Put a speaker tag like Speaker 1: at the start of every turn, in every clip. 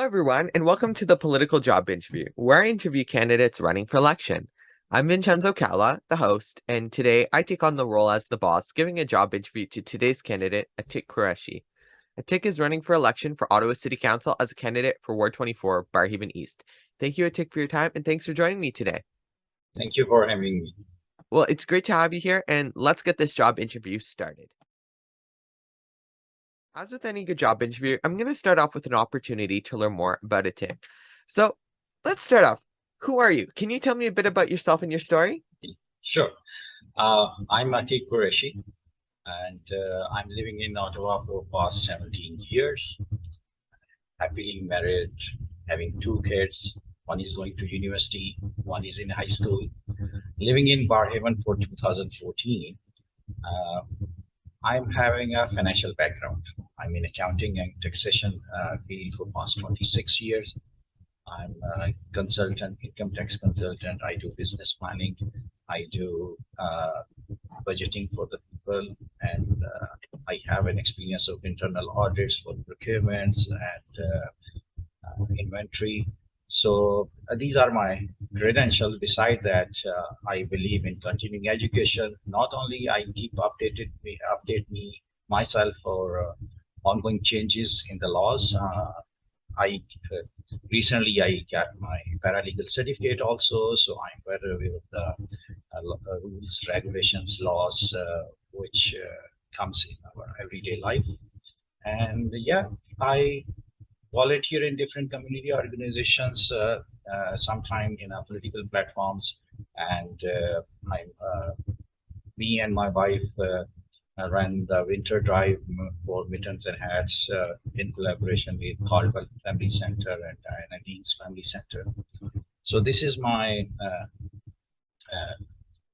Speaker 1: everyone, and welcome to the Political Job Interview, where I interview candidates running for election. I'm Vincenzo Calla, the host, and today I take on the role as the boss, giving a job interview to today's candidate, Atiq Qureshi. Atiq is running for election for Ottawa City Council as a candidate for Ward 24, Barrhaven East. Thank you, Atiq, for your time, and thanks for joining me today.
Speaker 2: Thank you for having me.
Speaker 1: Well, it's great to have you here, and let's get this job interview started. As with any good job interview, I'm going to start off with an opportunity to learn more about Atiq. So let's start off. Who are you? Can you tell me a bit about yourself and your story?
Speaker 2: Sure. I'm Atiq Qureshi, and I'm living in Ottawa for past 17 years. Happily married, having two kids. One is going to university, one is in high school. Living in Barrhaven for 2014. I'm having a financial background. I'm in accounting and taxation field for past 26 years. I'm a consultant, income tax consultant. I do business planning. I do budgeting for the people, and I have an experience of internal audits for procurements and inventory. So these are my credentials. Beside that, I believe in continuing education. Not only I keep update me myself for ongoing changes in the laws. Recently I got my paralegal certificate also, so I'm very aware of the rules, regulations, laws which comes in our everyday life. And yeah, I volunteer in different community organizations, sometime in political platforms, and me and my wife ran the winter drive for mittens and hats in collaboration with Caldwell Family Center and Diana Dean's Family Center. So this is my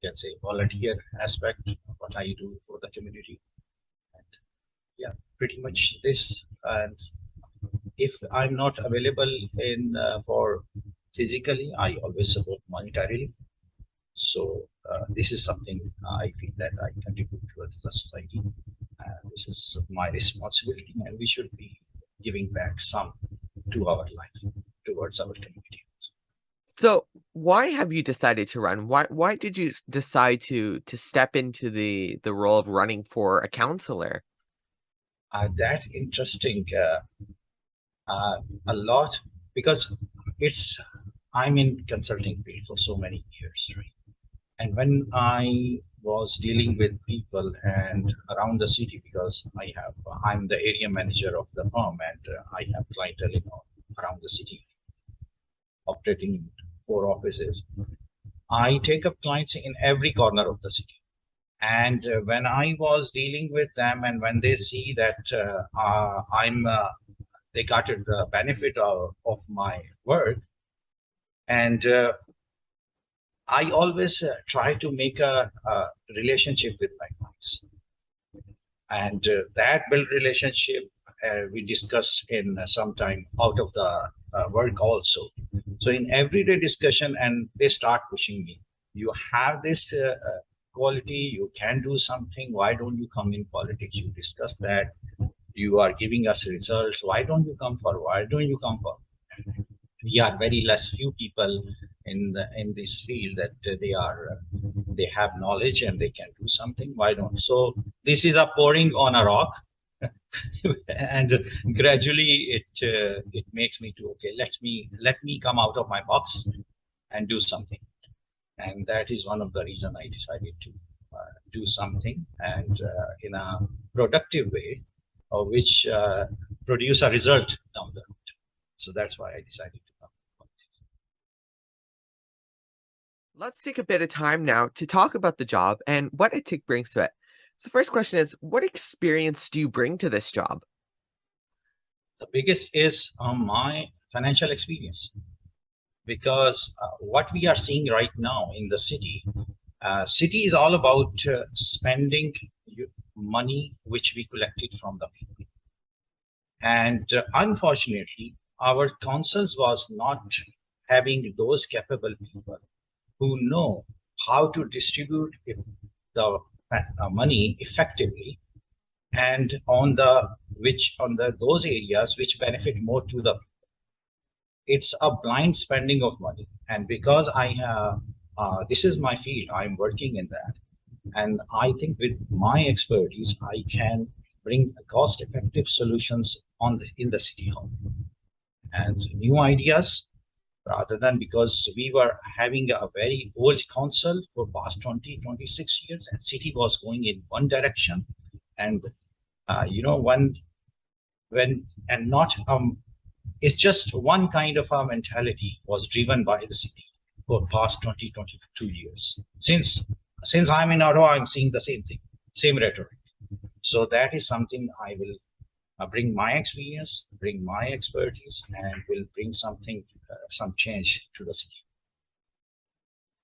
Speaker 2: let's say volunteer aspect of what I do for the community. And yeah, pretty much this. And if I'm not available in for physically, I always support monetarily. So this is something I feel that I contribute towards the society. This is my responsibility, and we should be giving back some to our life, towards our community.
Speaker 1: So why have you decided to run? Why did you decide to step into the role of running for a councillor?
Speaker 2: That interesting a lot, because I'm in consulting field for so many years, right? And when I was dealing with people and around the city, because I'm the area manager of the firm, and I have clientele around the city, operating in 4 offices. I take up clients in every corner of the city. And when I was dealing with them, and when they see that they got the benefit of my work, and I always try to make a relationship with my clients, and that build relationship we discuss in some time out of the work also. So in everyday discussion, and they start pushing me. You have this quality, you can do something. Why don't you come in politics? You discuss that. You are giving us results. Why don't you come forward? Why don't you come forward? We are very few people in this field that they have knowledge and they can do something. Why don't? So this is a pouring on a rock, and gradually it makes me to, okay, let me come out of my box and do something. And that is one of the reasons I decided to do something, and in a productive way, which produce a result down the road. So that's why I decided to come to politics.
Speaker 1: Let's take a bit of time now to talk about the job and what Atiq brings to it. So the first question is, what experience do you bring to this job?
Speaker 2: The biggest is my financial experience, because what we are seeing right now in the city, city is all about spending money which we collected from the people. And unfortunately, our councils was not having those capable people who know how to distribute the money effectively, and on those areas which benefit more to the people. it's a blind spending of money. And because I have, this is my field, I'm working in that. And I think with my expertise, I can bring cost-effective solutions in the city hall and new ideas rather than, because we were having a very old council for past 26 years and city was going in one direction. And, when, and not, it's just one kind of a mentality was driven by the city for past 22 years. Since I'm in Ottawa, I'm seeing the same thing, same rhetoric. So that is something I will bring my experience, bring my expertise, and will bring something, some change to the city.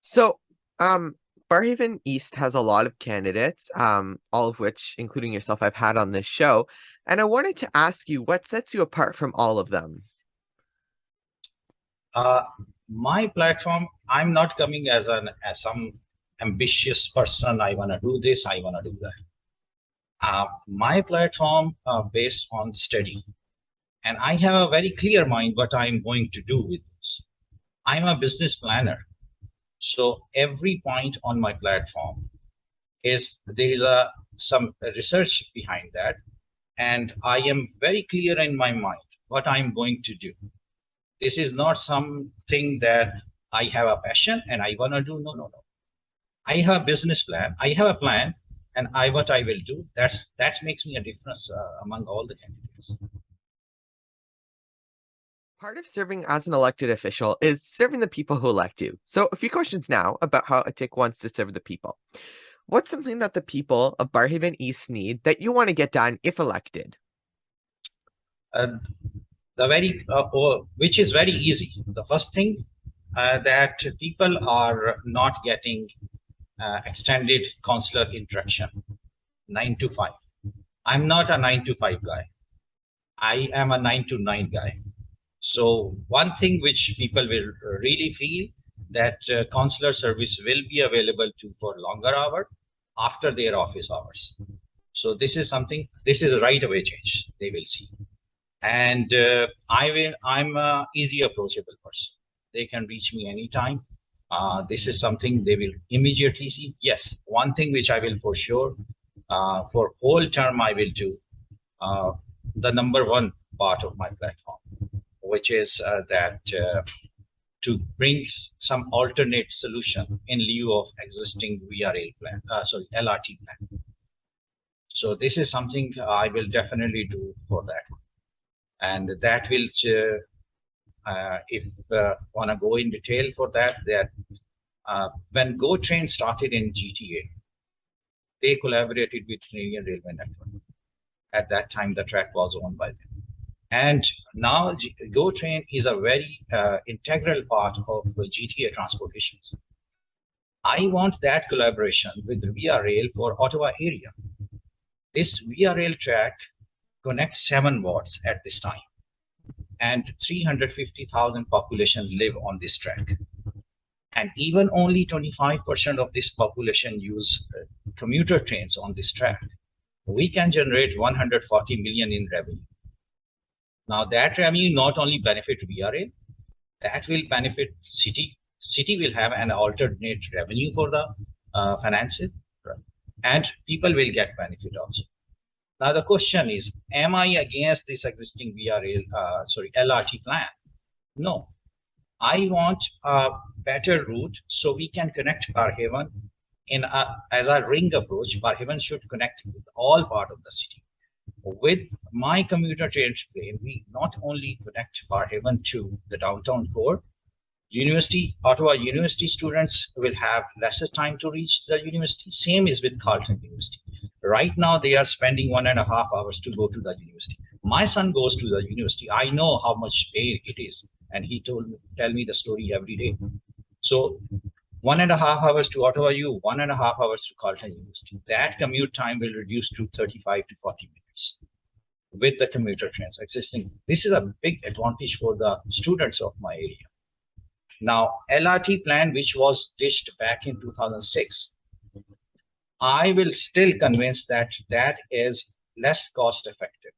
Speaker 1: So, Barrhaven East has a lot of candidates, all of which, including yourself, I've had on this show. And I wanted to ask you, what sets you apart from all of them?
Speaker 2: My platform, I'm not coming as some ambitious person. I want to do this, I want to do that. My platform based on study, and I have a very clear mind what I'm going to do with this. I'm a business planner, so every point on my platform is there is some research behind that, and I am very clear in my mind what I'm going to do. This is not something that I have a passion and I want to do. No, no, no. I have a business plan. I have a plan, and what I will do. That makes me a difference among all the candidates.
Speaker 1: Part of serving as an elected official is serving the people who elect you. So, a few questions now about how Atiq wants to serve the people. What's something that the people of Barrhaven East need that you want to get done if elected?
Speaker 2: Which is very easy. The first thing that people are not getting extended consular interaction, 9 to 5. I'm not a 9 to 5 guy. I am a 9 to 9 guy. So one thing which people will really feel that consular service will be available for longer hour after their office hours. So this is something, this is a right away change they will see. And I'm a easy approachable person. They can reach me anytime. This is something they will immediately see. Yes, one thing which I will for sure, for whole term I will do, the number one part of my platform, which is that to bring some alternate solution in lieu of existing LRT plan. So this is something I will definitely do for that. And that will, if want to go in detail for that, when GO Train started in GTA, they collaborated with Canadian Railway Network. At that time, the track was owned by them. And now GO Train is a very integral part of GTA transportation. I want that collaboration with Via Rail for Ottawa area. This Via Rail track connects 7 wards at this time, and 350,000 population live on this track. And even only 25% of this population use commuter trains on this track. We can generate 140 million in revenue. Now that revenue not only benefit Via Rail, that will benefit city. City will have an alternate revenue for the finances, and people will get benefit also. Now the question is, am I against this existing Via Rail, LRT plan? No, I want a better route so we can connect Barrhaven as a ring approach. Barrhaven should connect with all part of the city. With my commuter train plane, we not only connect Barrhaven to the downtown core, Ottawa University students will have lesser time to reach the university. Same is with Carleton University. Right now, they are spending 1.5 hours to go to the university. My son goes to the university. I know how much pain it is, and he tell me the story every day. So 1.5 hours to Ottawa U, 1.5 hours to Carleton University. That commute time will reduce to 35 to 40 minutes with the commuter trains existing. This is a big advantage for the students of my area. Now, LRT plan, which was ditched back in 2006, I will still convince that that is less cost effective,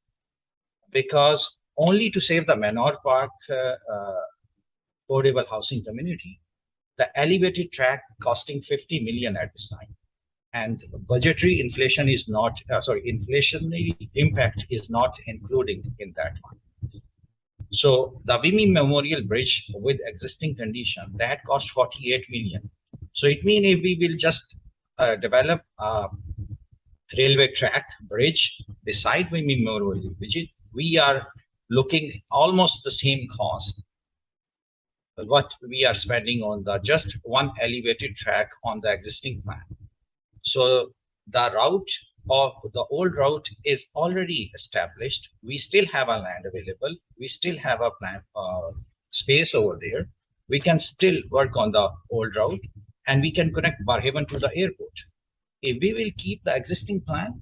Speaker 2: because only to save the Menor Park affordable housing community, the elevated track costing 50 million at this time. And budgetary inflation is not, inflationary impact is not included in that one. So the Vimy Memorial Bridge with existing condition, that cost 48 million. So it means if we will just develop a railway track bridge beside Vimy Memorial Bridge, we are looking almost the same cost what we are spending on the just one elevated track on the existing plan. So the route of the old route is already established. We still have a land available. We still have a plan space over there. We can still work on the old route, and we can connect Barrhaven to the airport. If we will keep the existing plan,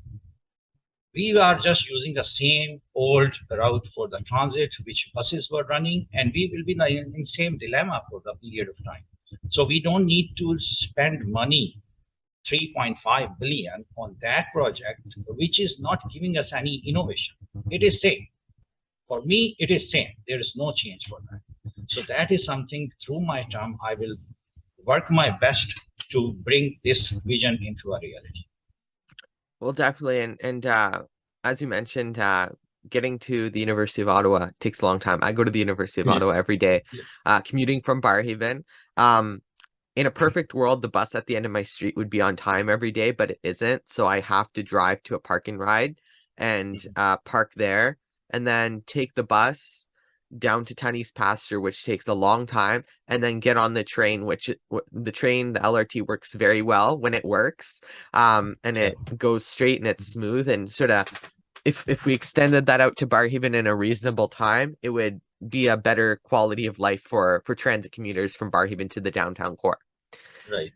Speaker 2: we are just using the same old route for the transit, which buses were running, and we will be in the same dilemma for the period of time. So we don't need to spend money, 3.5 billion on that project, which is not giving us any innovation. It is same. For me, it is same. There is no change for that. So that is something through my term, I will work my best to bring this vision into a reality.
Speaker 1: Well, definitely, and as you mentioned, getting to the University of Ottawa takes a long time. I go to the University of Ottawa every day, commuting from Barrhaven. In a perfect world, the bus at the end of my street would be on time every day, but it isn't. So I have to drive to a parking ride and park there, and then take the bus down to Tunney's Pasture, which takes a long time, and then get on the train, which the LRT works very well when it works, and it goes straight and it's smooth, and sort of if we extended that out to Barrhaven in a reasonable time, it would be a better quality of life for transit commuters from Barrhaven to the downtown core.
Speaker 2: Right.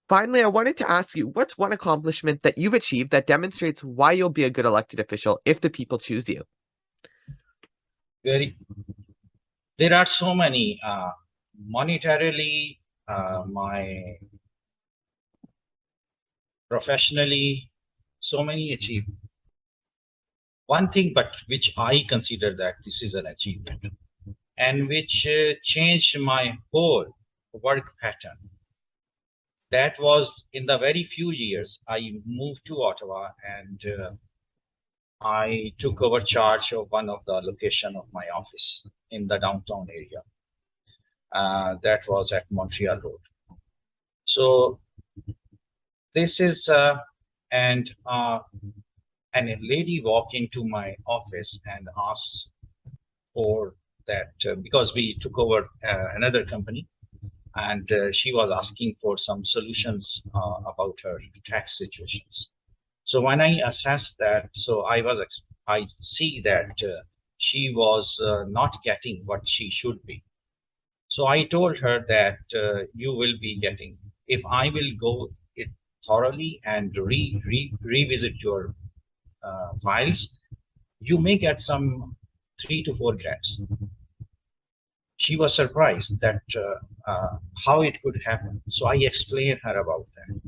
Speaker 1: Finally, I wanted to ask you, what's one accomplishment that you've achieved that demonstrates why you'll be a good elected official if the people choose you?
Speaker 2: There are so many monetarily, my professionally, so many achievements. One thing, but which I consider that this is an achievement, and which changed my whole work pattern. That was in the very few years I moved to Ottawa, and I took over charge of one of the location of my office in the downtown area. That was at Montreal Road. So this is, and a lady walked into my office and asked for that, because we took over another company, and she was asking for some solutions about her tax situations. So when I assessed that, so I see that she was not getting what she should be. So I told her that you will be getting, if I will go it thoroughly and revisit your files, you may get some 3 to 4 grants. She was surprised that how it could happen. So I explained her about that.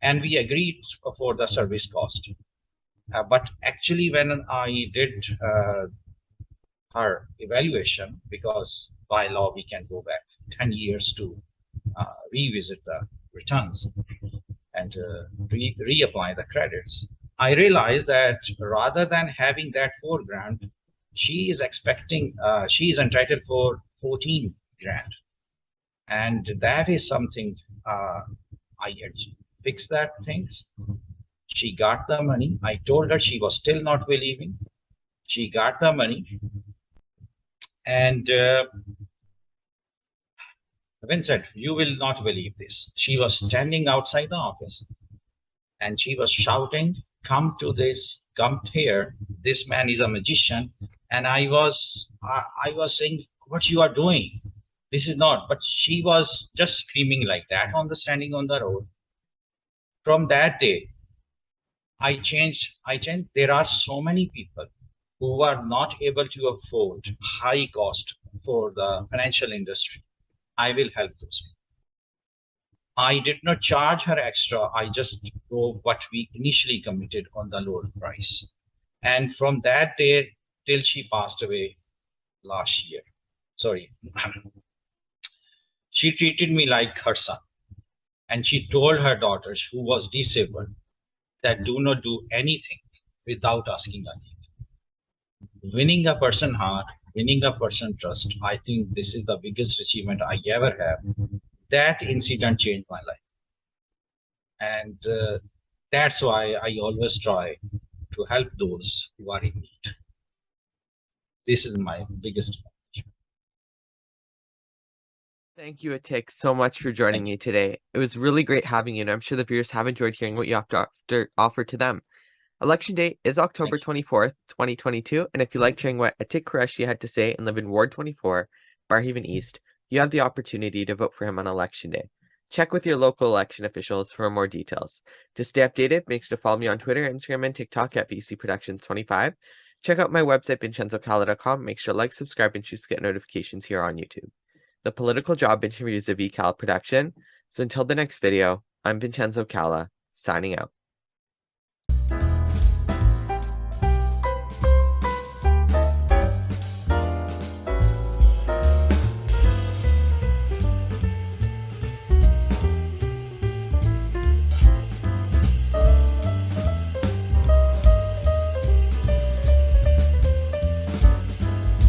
Speaker 2: And we agreed for the service cost. But actually, when I did her evaluation, because by law we can go back 10 years to revisit the returns and reapply the credits, I realized that rather than having that 4 grand, she is expecting, she is entitled for 14 grand. And that is something I fixed that things. She got the money. I told her, she was still not believing. She got the money. And Vincent, you will not believe this. She was standing outside the office and she was shouting, come to this, come here. This man is a magician. And I was saying, what you are doing? This is not, but she was just screaming like that standing on the road. From that day, I changed. There are so many people who are not able to afford high cost for the financial industry. I will help those people. I did not charge her extra. I just drove what we initially committed on the lower price. And from that day till she passed away last year, sorry, she treated me like her son. And she told her daughter, who was disabled, that do not do anything without asking Atiq. Winning a person heart, winning a person trust, I think this is the biggest achievement I ever have. That incident changed my life. And that's why I always try to help those who are in need. This is my biggest.
Speaker 1: Thank you, Atiq, so much for joining me today. It was really great having you, and I'm sure the viewers have enjoyed hearing what you have to offer to them. Election day is October 24th, 2022, and if you liked hearing what Atiq Qureshi had to say and live in Ward 24, Barrhaven East, you have the opportunity to vote for him on Election Day. Check with your local election officials for more details. To stay updated, make sure to follow me on Twitter, Instagram, and TikTok at VC Productions 25. Check out my website, VincenzoCalla.com. Make sure to like, subscribe, and choose to get notifications here on YouTube. The Political Job Interview is a VCalla production. So until the next video, I'm Vincenzo Calla, signing out.